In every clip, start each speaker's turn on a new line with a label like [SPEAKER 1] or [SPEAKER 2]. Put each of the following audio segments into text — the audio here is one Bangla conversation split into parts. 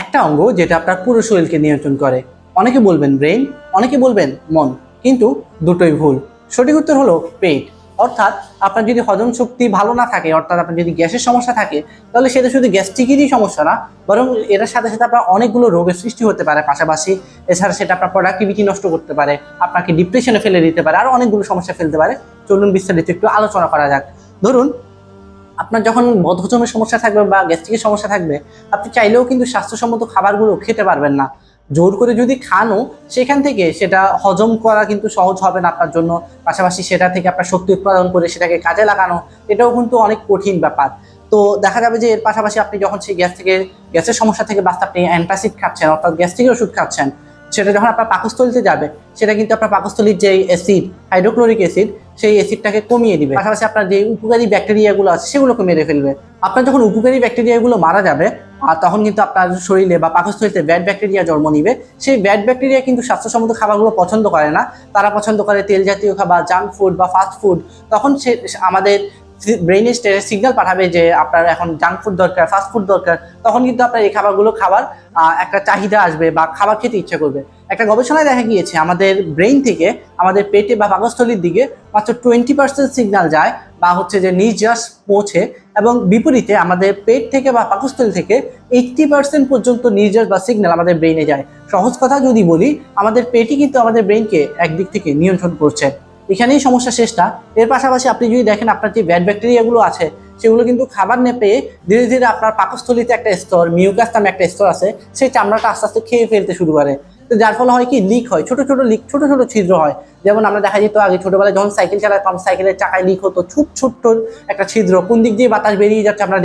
[SPEAKER 1] একটা অঙ্গ যেটা আপনার পুরো শরীরকে নিয়ন্ত্রণ করে। অনেকে বলবেন ব্রেন, অনেকে বলবেন মন, কিন্তু দুটোই ভুল। সঠিক উত্তর হলো পেট। অর্থাৎ আপনার যদি হজম শক্তি ভালো না থাকে, অর্থাৎ আপনার যদি গ্যাসের সমস্যা থাকে, তাহলে সেটা শুধু গ্যাস্ট্রিকেরই সমস্যা না, বরং এটার সাথে সাথে আপনার অনেকগুলো রোগের সৃষ্টি হতে পারে। পাশাপাশি এছাড়া সেটা আপনার প্রোডাক্টিভিটি নষ্ট করতে পারে, আপনাকে ডিপ্রেশনে ফেলে দিতে পারে, আরো অনেকগুলো সমস্যা ফেলতে পারে। চলুন বিস্তারিত একটু আলোচনা করা যাক। ধরুন, আপনার যখন বদহজমের সমস্যা থাকবে বা গ্যাস্ট্রিকের সমস্যা থাকবে, আপনি চাইলেও কিন্তু স্বাস্থ্যসম্মত খাবারগুলো খেতে পারবেন না। জোর করে যদি খানও, সেখান থেকে সেটা হজম করা কিন্তু সহজ হবে না আপনার জন্য। পাশাপাশি সেটা থেকে আপনার শক্তি উৎপাদন করে সেটাকে কাজে লাগানো, এটাও কিন্তু অনেক কঠিন ব্যাপার। তো দেখা যাবে যে এর পাশাপাশি আপনি যখন সেই গ্যাসের সমস্যা থেকে বাঁচতে আপনি অ্যান্টাসিড খাচ্ছেন, অর্থাৎ গ্যাস্ট্রিকের ওষুধ খাচ্ছেন, সেটা যখন আপনার পাকস্থলিতে যাবে, সেটা কিন্তু আপনার পাকস্থলীর যে অ্যাসিড, হাইড্রোক্লোরিক অ্যাসিড, সেই অ্যাসিডটাকে কমিয়ে দিবে। পাশাপাশি আপনার যে উপকারী ব্যাকটেরিয়াগুলো আছে সেগুলোকে মেরে ফেলবে। আপনার যখন উপকারী ব্যাকটেরিয়াগুলো মারা যাবে, আর তখন কিন্তু আপনার শরীরে বা পাকস্থলীতে ব্যাড ব্যাকটেরিয়া জন্ম নিবে। সেই ব্যাড ব্যাকটেরিয়া কিন্তু স্বাস্থ্যসম্মত খাবারগুলো পছন্দ করে না। তারা পছন্দ করে তেল জাতীয় খাবার, জাঙ্ক ফুড বা ফাস্ট ফুড। তখন সে আমাদের ব্রেইনে সিগন্যাল পাঠাবে যে আপনার এখন জাঙ্ক ফুড দরকার, ফাস্ট ফুড দরকার। তখন কিন্তু আপনার এই খাবারগুলো খাবার একটা চাহিদা আসবে বা খাবার খেতে ইচ্ছা করবে। একটা গবেষণায় দেখা গিয়েছে আমাদের ব্রেইন থেকে আমাদের পেটে বা পাকস্থলীর দিকে মাত্র 20% সিগন্যাল যায় বা হচ্ছে যে নির্যাস পৌঁছে, এবং বিপরীতে আমাদের পেট থেকে বা পাকস্থলী থেকে 80% পর্যন্ত নির্যাস বা সিগন্যাল আমাদের ব্রেইনে যায়। সহজ কথা যদি বলি, আমাদের পেটই কিন্তু আমাদের ব্রেইনকে একদিক থেকে নিয়ন্ত্রণ করছে। এখানেই সমস্যা শেষ না। এর পাশাপাশি আপনি যদি দেখেন আপনার যে ব্যাড ব্যাকটেরিয়াগুলো আছে, সেগুলো কিন্তু খাবার না পেয়ে ধীরে ধীরে আপনার পাকস্থলীতে একটা স্তর, মিউকাস নামে একটা স্তর আছে, সেই চামড়াটা আস্তে আস্তে খেয়ে ফেলতে শুরু করে। তো যার ফলে হয় কি, লিক হয়, ছোট ছোট লিক, ছোট ছোট ছিদ্র হয়। যেমন আমরা দেখা যেত আগে ছোটবেলায় যখন সাইকেল চালাতাম, সাইকেলের চাকায় লিক হতো, ছোট্ট একটা ছিদ্র, কোন দিক দিয়ে বাতাস বেরিয়ে যাচ্ছে আমরা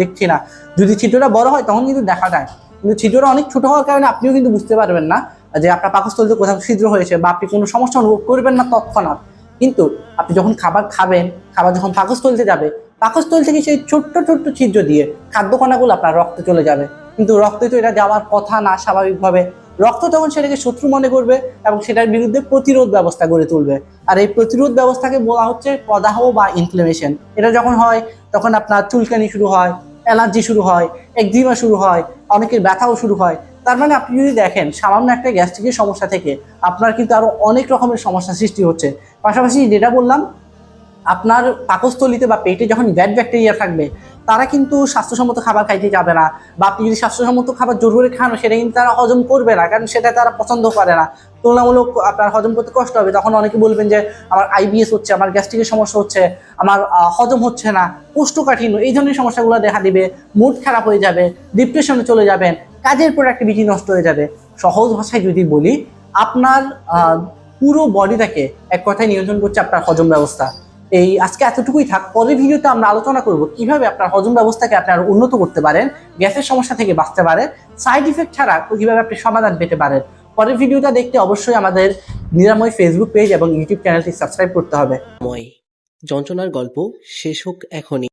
[SPEAKER 1] দেখছি না। যদি ছিদ্রটা বড় হয় তখন কিন্তু দেখা যায়, কিন্তু ছিদ্রটা অনেক ছোট হওয়ার কারণে আপনিও কিন্তু বুঝতে পারবেন না যে আপনার পাকস্থলীতে কোথাও ছিদ্র হয়েছে, বা আপনি কোনো সমস্যা অনুভব করবেন না তৎক্ষণাৎ। কিন্তু আপনি যখন খাবার খাবেন, খাবার যখন পাকস্থলীতে যাবে, পাকস্থলী থেকে সেই ছোট্ট ছোট্ট ছিদ্র দিয়ে খাদ্যকণাগুলো আপনার রক্তে চলে যাবে। কিন্তু রক্তে তো এটা যাওয়ার কথা না স্বাভাবিকভাবে। রক্ত তখন সেটাকে শত্রু মনে করবে এবং সেটার বিরুদ্ধে প্রতিরোধ ব্যবস্থা গড়ে তুলবে। আর এই প্রতিরোধ ব্যবস্থাকে বলা হচ্ছে প্রদাহ বা ইনফ্লেমেশন। এটা যখন হয়, তখন আপনার চুলকানি শুরু হয়, অ্যালার্জি শুরু হয়, একজিমা শুরু হয়, অনেকের ব্যথাও শুরু হয়। তার মানে আপনি যদি দেখেন, সামান্য একটা গ্যাস্ট্রিকের সমস্যা থেকে আপনার কিন্তু আরো অনেক রকমের সমস্যা সৃষ্টি হচ্ছে। পাশাপাশি যেটা বললাম, আপনার পাকস্থলীতে বা পেটে যখন ব্যাড ব্যাকটেরিয়া থাকবে, তারা কিন্তু স্বাস্থ্যসম্মত খাবার খাইতে যাবে না। বা আপনি যদি স্বাস্থ্যসম্মত খাবার জোর করে খান, সেটা কিন্তু তারা হজম করবে না, কারণ সেটা তারা পছন্দ করে না। তুলনামূলক আপনার হজম করতে কষ্ট হবে। তখন অনেকে বলবেন যে আমার আইবিএস হচ্ছে, আমার গ্যাস্ট্রিকের সমস্যা হচ্ছে, আমার হজম হচ্ছে না, কোষ্ঠকাঠিন্য, এই ধরনের সমস্যাগুলো দেখা দিবে। মুড খারাপ হয়ে যাবে, ডিপ্রেশনে চলে যাবেন, কাজের প্রোডাক্টিভিটি নষ্ট হয়ে যাবে। সহজ ভাষায় যদি বলি, আপনার পুরো বডিটাকে এক কথায় নিয়ন্ত্রণ করছে আপনার হজম ব্যবস্থা। এই আজকে এতটুকুই থাক। পরের ভিডিওতে আমরা আলোচনা করব কিভাবে আপনার হজম ব্যবস্থাকে আপনি আরো উন্নত করতে পারেন, গ্যাসের সমস্যা থেকে বাঁচতে পারেন, সাইড ইফেক্ট ছাড়া কিভাবে আপনি সমাধান পেতে পারেন। পরের ভিডিওটা দেখতে অবশ্যই আমাদের নিরাময় ফেসবুক পেজ এবং ইউটিউব চ্যানেলটি সাবস্ক্রাইব করতে হবে।
[SPEAKER 2] যন্ত্রণার গল্প শেষ হোক এখনই।